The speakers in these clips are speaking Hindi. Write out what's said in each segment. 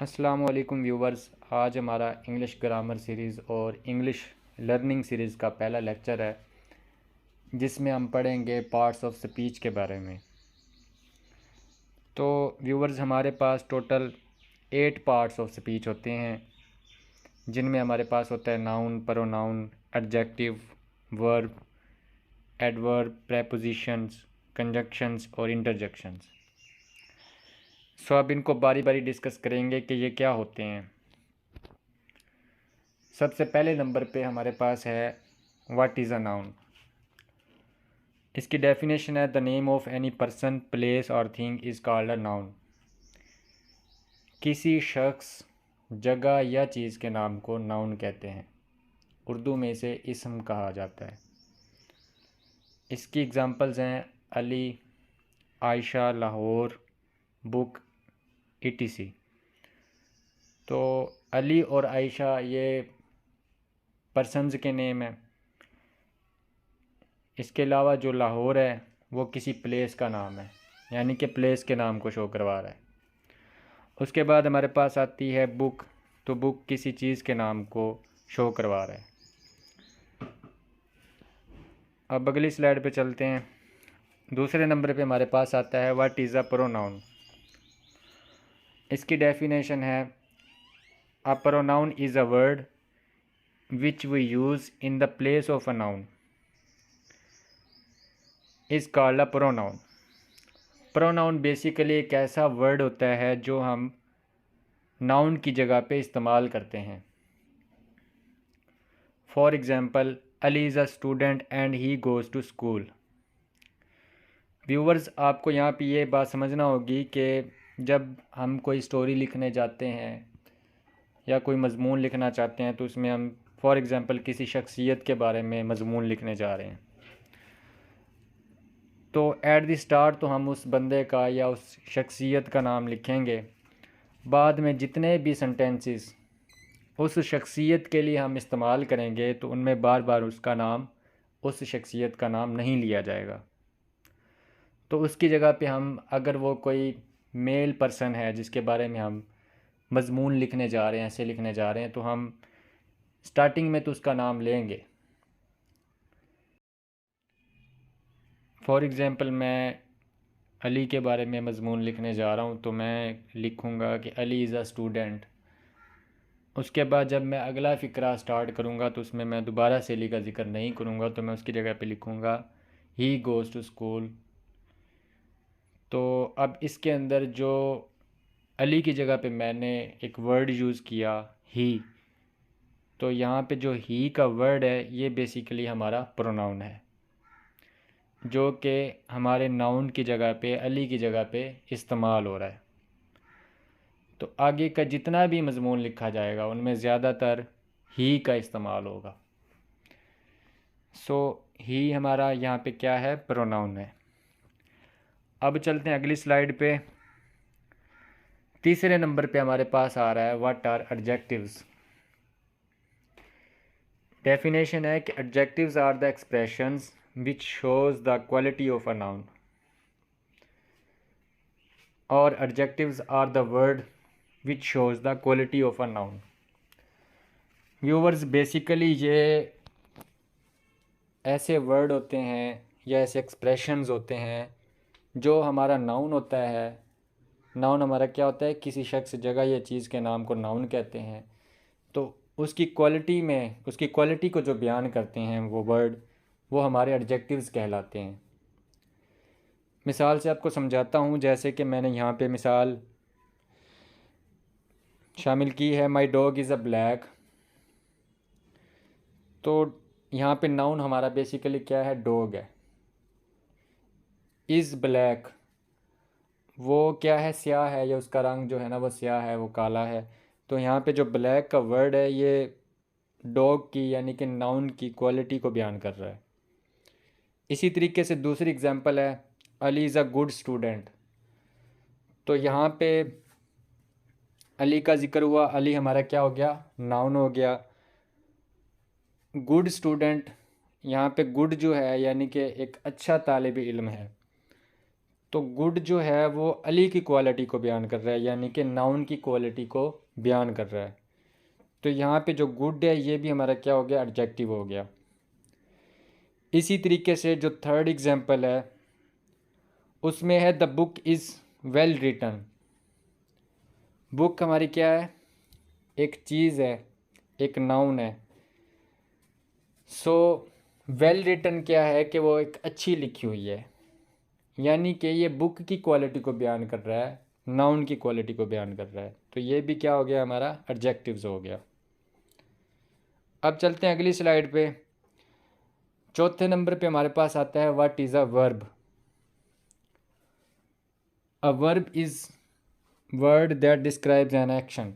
अस्सलाम वालेकुम व्यूवर्स। आज हमारा इंग्लिश ग्रामर सीरीज़ और इंग्लिश लर्निंग सीरीज़ का पहला लेक्चर है, जिसमें हम पढ़ेंगे पार्ट्स ऑफ स्पीच के बारे में। तो व्यूवर्स, हमारे पास टोटल 8 पार्ट्स ऑफ स्पीच होते हैं, जिनमें हमारे पास होता है noun, pronoun, adjective, verb, adverb, prepositions, conjunctions और इंटरजेक्शंस। सो अब इनको बारी बारी डिस्कस करेंगे कि ये क्या होते हैं। सबसे पहले नंबर पे हमारे पास है व्हाट इज़ अ नाउन। इसकी डेफिनेशन है the name of any person, place और thing is called a noun. किसी शख्स, जगह या चीज़ के नाम को नाउन कहते हैं। उर्दू में इसे इस्म कहा जाता है। इसकी एग्जांपल्स हैं अली, आयशा, लाहौर, बुक, etc। तो अली और आयशा ये पर्सन्स के नेम हैं। इसके अलावा जो लाहौर है वो किसी प्लेस का नाम है, यानी कि प्लेस के नाम को शो करवा रहा है। उसके बाद हमारे पास आती है बुक, तो बुक किसी चीज़ के नाम को शो करवा रहा है। अब अगली स्लाइड पे चलते हैं। दूसरे नंबर पे हमारे पास आता है व्हाट इज़ अ प्रोनाउन। इसकी डेफिनेशन है a pronoun is a word which we use in the place of a noun is called a pronoun. Pronoun basically एक ऐसा वर्ड होता है जो हम नाउन की जगह पे इस्तेमाल करते हैं। For example, Ali is a student and he goes to school. Viewers, आपको यहाँ पे ये बात समझना होगी कि जब हम कोई स्टोरी लिखने जाते हैं या कोई मज़मून लिखना चाहते हैं, तो उसमें हम फॉर एग्ज़ाम्पल किसी शख्सियत के बारे में मज़मून लिखने जा रहे हैं, तो एट द स्टार्ट तो हम उस बंदे का या उस शख्सियत का नाम लिखेंगे। बाद में जितने भी सेंटेंसेस उस शख्सियत के लिए हम इस्तेमाल करेंगे, तो उनमें बार बार उसका नाम, उस शख्सियत का नाम नहीं लिया जाएगा। तो उसकी जगह पे हम, अगर वो कोई मेल पर्सन है जिसके बारे में हम मज़मून लिखने जा रहे हैं, ऐसे लिखने जा रहे हैं, तो हम स्टार्टिंग में तो उसका नाम लेंगे। फॉर एग्ज़ाम्पल, मैं अली के बारे में मज़मून लिखने जा रहा हूँ, तो मैं लिखूँगा कि अली इज़ अ स्टूडेंट। उसके बाद जब मैं अगला फ़िक्रा स्टार्ट करूँगा, तो उसमें मैं दोबारा से अली का ज़िक्र नहीं करूँगा, तो मैं उसकी जगह पे लिखूँगा ही गोज़ टू स्कूल। तो अब इसके अंदर जो अली की जगह पे मैंने एक वर्ड यूज़ किया ही, तो यहाँ पे जो ही का वर्ड है ये बेसिकली हमारा प्रोनाउन है, जो कि हमारे नाउन की जगह पे, अली की जगह पे इस्तेमाल हो रहा है। तो आगे का जितना भी मज़मून लिखा जाएगा उनमें ज़्यादातर ही का इस्तेमाल होगा। सो ही हमारा यहाँ पे क्या है, प्रोनाउन है। अब चलते हैं अगली स्लाइड पे। तीसरे नंबर पे हमारे पास आ रहा है व्हाट आर एडजेक्टिव्स। डेफिनेशन है कि adjectives are the expressions which shows the quality of a noun, और adjectives are the word which shows the quality of a noun. Viewers, basically ये ऐसे वर्ड होते हैं या ऐसे एक्सप्रेशंस होते हैं जो हमारा नाउन होता है। नाउन हमारा क्या होता है, किसी शख्स, जगह या चीज़ के नाम को नाउन कहते हैं। तो उसकी क्वालिटी में, उसकी क्वालिटी को जो बयान करते हैं वो वर्ड, वो हमारे एडजेक्टिव्स कहलाते हैं। मिसाल से आपको समझाता हूँ, जैसे कि मैंने यहाँ पे मिसाल शामिल की है, my dog is a black. तो यहाँ पे नाउन हमारा बेसिकली क्या है, डॉग है। इज़ ब्लैक, वो क्या है, स्याह है, या उसका रंग जो है ना वो स्याह है, वो काला है। तो यहाँ पे जो ब्लैक का वर्ड है ये डॉग की, यानी कि नाउन की क्वालिटी को बयान कर रहा है। इसी तरीके से दूसरी एग्जांपल है Ali is a good student. तो यहाँ पे अली का जिक्र हुआ, अली हमारा क्या हो गया, नाउन हो गया। गुड स्टूडेंट, यहाँ पे गुड जो है यानी कि एक अच्छा तालिब इल्म है। तो गुड जो है वो अली की क्वालिटी को बयान कर रहा है, यानी कि नाउन की क्वालिटी को बयान कर रहा है। तो यहाँ पे जो गुड है ये भी हमारा क्या हो गया, एडजेक्टिव हो गया। इसी तरीके से जो थर्ड एग्जांपल है उसमें है the book is well written. Book हमारी क्या है, एक चीज़ है, एक नाउन है। सो वेल रिटन क्या है कि वो एक अच्छी लिखी हुई है, यानी कि ये बुक की क्वालिटी को बयान कर रहा है, नाउन की क्वालिटी को बयान कर रहा है। तो ये भी क्या हो गया, हमारा एडजेक्टिव्स हो गया। अब चलते हैं अगली स्लाइड पे। चौथे नंबर पे हमारे पास आता है what is a verb. A verb is word that describes an action.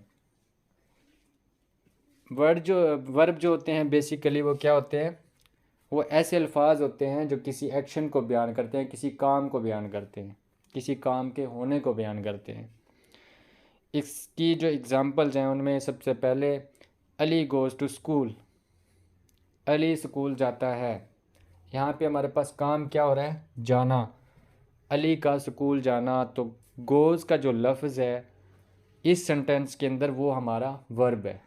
Verb जो होते हैं बेसिकली वो क्या होते हैं, वो ऐसे अल्फाज होते हैं जो किसी एक्शन को बयान करते हैं, किसी काम को बयान करते हैं, किसी काम के होने को बयान करते हैं। इसकी जो एग्ज़ाम्पल्स हैं उनमें सबसे पहले Ali goes to school, Ali school जाता है। यहाँ पे हमारे पास काम क्या हो रहा है, जाना, अली का स्कूल जाना। तो गोज़ का जो लफ्ज़ है इस सेंटेंस के अंदर वो हमारा वर्ब है।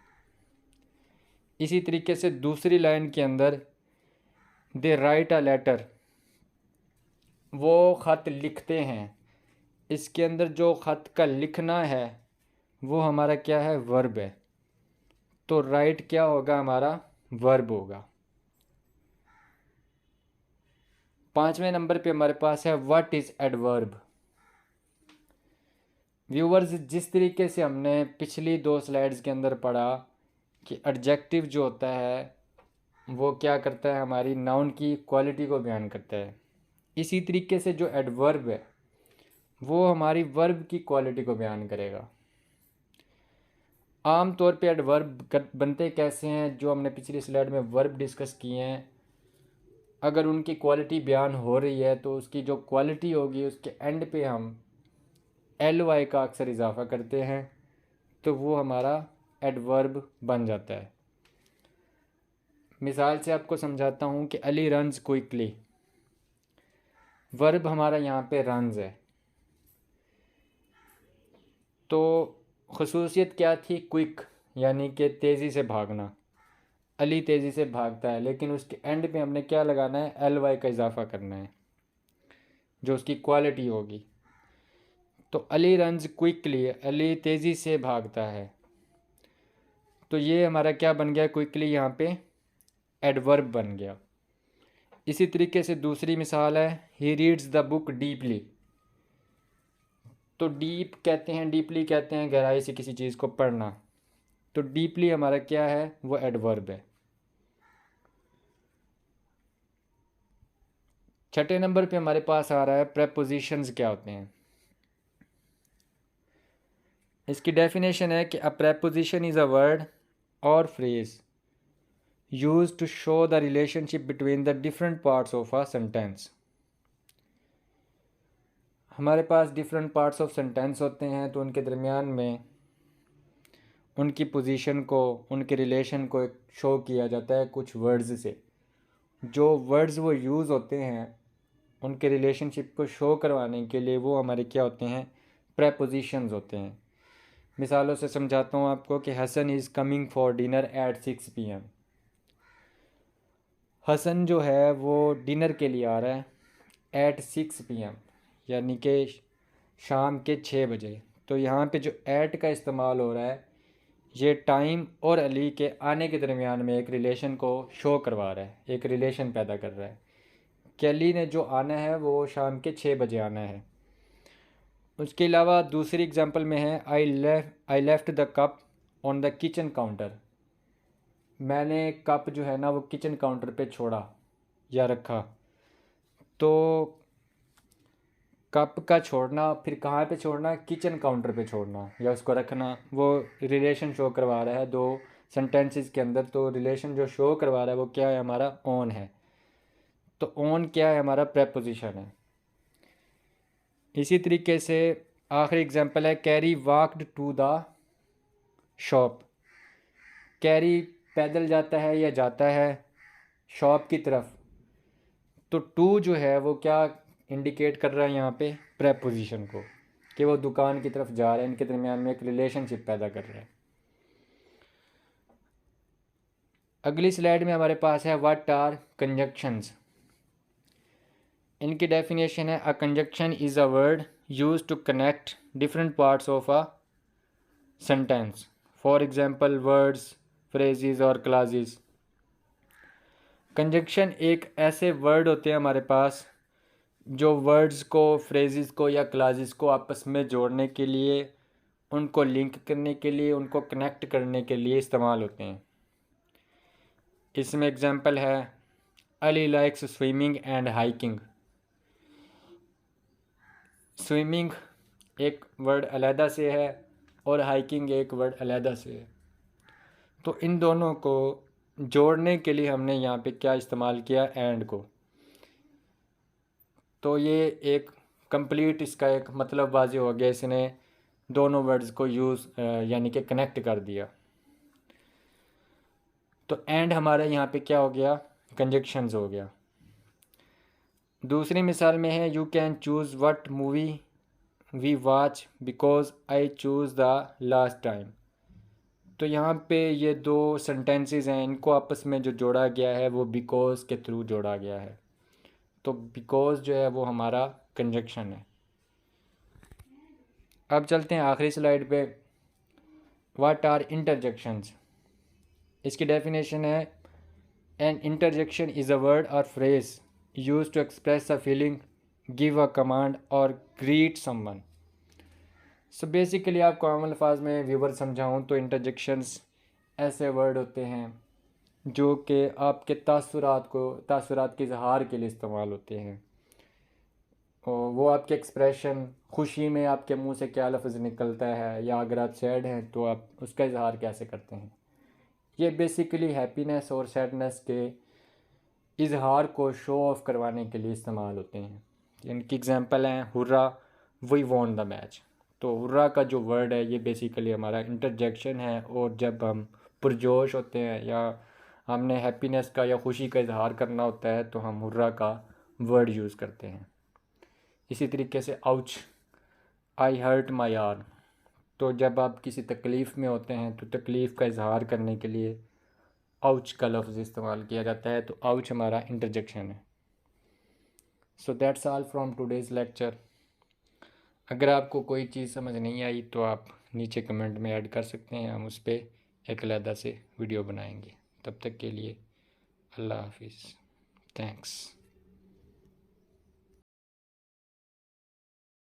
इसी तरीके से दूसरी लाइन के अंदर दे राइट अ लेटर, वो ख़त लिखते हैं। इसके अंदर जो ख़त का लिखना है वो हमारा क्या है, वर्ब है। तो राइट क्या होगा, हमारा वर्ब होगा। पांचवें नंबर पे हमारे पास है व्हाट इज़ एडवर्ब। व्यूवर्स, जिस तरीके से हमने पिछली दो स्लाइड्स के अंदर पढ़ा कि एडजेक्टिव जो होता है वो क्या करता है, हमारी नाउन की क्वालिटी को बयान करता है, इसी तरीके से जो एडवर्ब है वो हमारी वर्ब की क्वालिटी को बयान करेगा। आम तौर पे एडवर्ब बनते कैसे हैं, जो हमने पिछली स्लाइड में वर्ब डिस्कस किए हैं, अगर उनकी क्वालिटी बयान हो रही है तो उसकी जो क्वालिटी होगी उसके एंड पे हम एल वाई का अक्सर इजाफा करते हैं, तो वो हमारा एडवर्ब बन जाता है। मिसाल से आपको समझाता हूँ कि अली रन्स क्विकली, वर्ब हमारा यहाँ पे रन्स है। तो खसूसियत क्या थी, क्विक, यानी कि तेज़ी से भागना। अली तेज़ी से भागता है, लेकिन उसके एंड पे हमने क्या लगाना है, एल वाई का इजाफा करना है जो उसकी क्वालिटी होगी। तो अली रन्स क्विकली, अली तेज़ी से भागता है। तो ये हमारा क्या बन गया, क्विकली यहाँ पे एडवर्ब बन गया। इसी तरीके से दूसरी मिसाल है he reads the book deeply. तो डीप कहते हैं, डीपली कहते हैं गहराई से किसी चीज़ को पढ़ना। तो डीपली हमारा क्या है, वो एडवर्ब है। छठे नंबर पे हमारे पास आ रहा है प्रेपोजिशंस क्या होते हैं। इसकी डेफिनेशन है कि a preposition is a word और phrase used to show the relationship between the different parts of a sentence. हमारे पास डिफरेंट पार्ट्स ऑफ सेंटेंस होते हैं, तो उनके दरमियान में उनकी पोजीशन को, उनके रिलेशन को शो किया जाता है कुछ वर्ड्स से। जो वर्ड्स वो यूज़ होते हैं उनके रिलेशनशिप को शो करवाने के लिए वो हमारे क्या होते हैं, प्रेपोजिशंस होते हैं। मिसालों से समझाता हूँ आपको कि Hasan is coming for dinner at 6 PM। Hasan जो है वो डिनर के लिए आ रहा है एट 6 PM, यानी कि शाम के 6 बजे। तो यहाँ पे जो एट का इस्तेमाल हो रहा है ये टाइम और अली के आने के दरमियान में एक रिलेशन को शो करवा रहा है, एक रिलेशन पैदा कर रहा है कि अली ने जो आना है वो शाम के 6 बजे आना है। उसके अलावा दूसरी एग्जांपल में है I left the cup on the kitchen counter. मैंने कप जो है ना वो किचन काउंटर पे छोड़ा या रखा। तो कप का छोड़ना, फिर कहाँ पे छोड़ना, किचन काउंटर पे छोड़ना या उसको रखना, वो रिलेशन शो करवा रहा है दो सेंटेंसेस के अंदर। तो रिलेशन जो शो करवा रहा है वो क्या है, हमारा ऑन है। तो ऑन क्या है, हमारा प्रेपोजिशन है। इसी तरीके से आखिरी एग्जांपल है Carrie walked to the shop. Carrie पैदल जाता है या जाता है शॉप की तरफ। तो टू जो है वो क्या इंडिकेट कर रहा है यहाँ पे प्रेपोजिशन को कि वो दुकान की तरफ जा रहे हैं, इनके दरमियान में एक रिलेशनशिप पैदा कर रहा है। अगली स्लाइड में हमारे पास है व्हाट आर कंजक्शंस। इनकी डेफिनेशन है a conjunction is a word use to connect different parts of a sentence, for example words, phrases और क्लॉजेस। कंजक्शन एक ऐसे वर्ड होते हैं हमारे पास जो वर्ड्स को, फ्रेजेस को या क्लॉजेस को आपस में जोड़ने के लिए, उनको लिंक करने के लिए, उनको कनेक्ट करने के लिए इस्तेमाल होते हैं। इसमें एग्जांपल है Ali likes swimming and hiking. Swimming एक वर्ड अलहदा से है और हाइकिंग एक वर्ड अलहदा से है, तो इन दोनों को जोड़ने के लिए हमने यहाँ पे क्या इस्तेमाल किया, एंड को। तो ये एक कंप्लीट इसका एक मतलब वाज़े हो गया, इसने दोनों वर्ड्स को यूज़ यानी कि कनेक्ट कर दिया। तो एंड हमारा यहाँ पे क्या हो गया, कंजक्शंस हो गया। दूसरी मिसाल में है you can choose what movie we watch because I choose the last time. तो यहाँ पे ये दो सेंटेंसेस हैं, इनको आपस में जो जोड़ा गया है वो बिकॉज के थ्रू जोड़ा गया है। तो बिकॉज जो है वो हमारा कंजक्शन है। अब चलते हैं आखिरी स्लाइड पे, व्हाट आर इंटरजेक्शंस। इसकी डेफिनेशन है an interjection is a word और phrase use to express a feeling, give a command और ग्रीट समवन। सो बेसिकली आपको आम अल्फाज में व्यूवर समझाऊँ तो इंटरजेक्शंस ऐसे वर्ड होते हैं जो कि आपके तासुरात के इजहार के लिए इस्तेमाल होते हैं। और वो आपके एक्सप्रेशन, खुशी में आपके मुंह से क्या लफ्ज़ निकलता है, या अगर आप सैड हैं तो आप उसका इजहार कैसे करते हैं, ये बेसिकली हैप्पीनेस और सैडनेस के इजहार को शो ऑफ करवाने के लिए इस्तेमाल होते हैं। इनकी एग्जांपल हैं hurrah, we won the match. तो हुर्रा का जो वर्ड है ये बेसिकली हमारा इंटरजेक्शन है, और जब हम पुरजोश होते हैं या हमने हैप्पीनेस का या खुशी का इजहार करना होता है तो हम हुर्रा का वर्ड यूज़ करते हैं। इसी तरीके से ouch, I hurt my arm. तो जब आप किसी तकलीफ़ में होते हैं तो तकलीफ़ का इजहार करने के लिए आउच का लफ्ज़ इस्तेमाल किया जाता है, तो आउच हमारा इंटरजेक्शन है। So that's all from today's lecture. अगर आपको कोई चीज़ समझ नहीं आई तो आप नीचे कमेंट में ऐड कर सकते हैं, हम उस पर एक अलग से वीडियो बनाएंगे। तब तक के लिए अल्लाह हाफिज़, थैंक्स।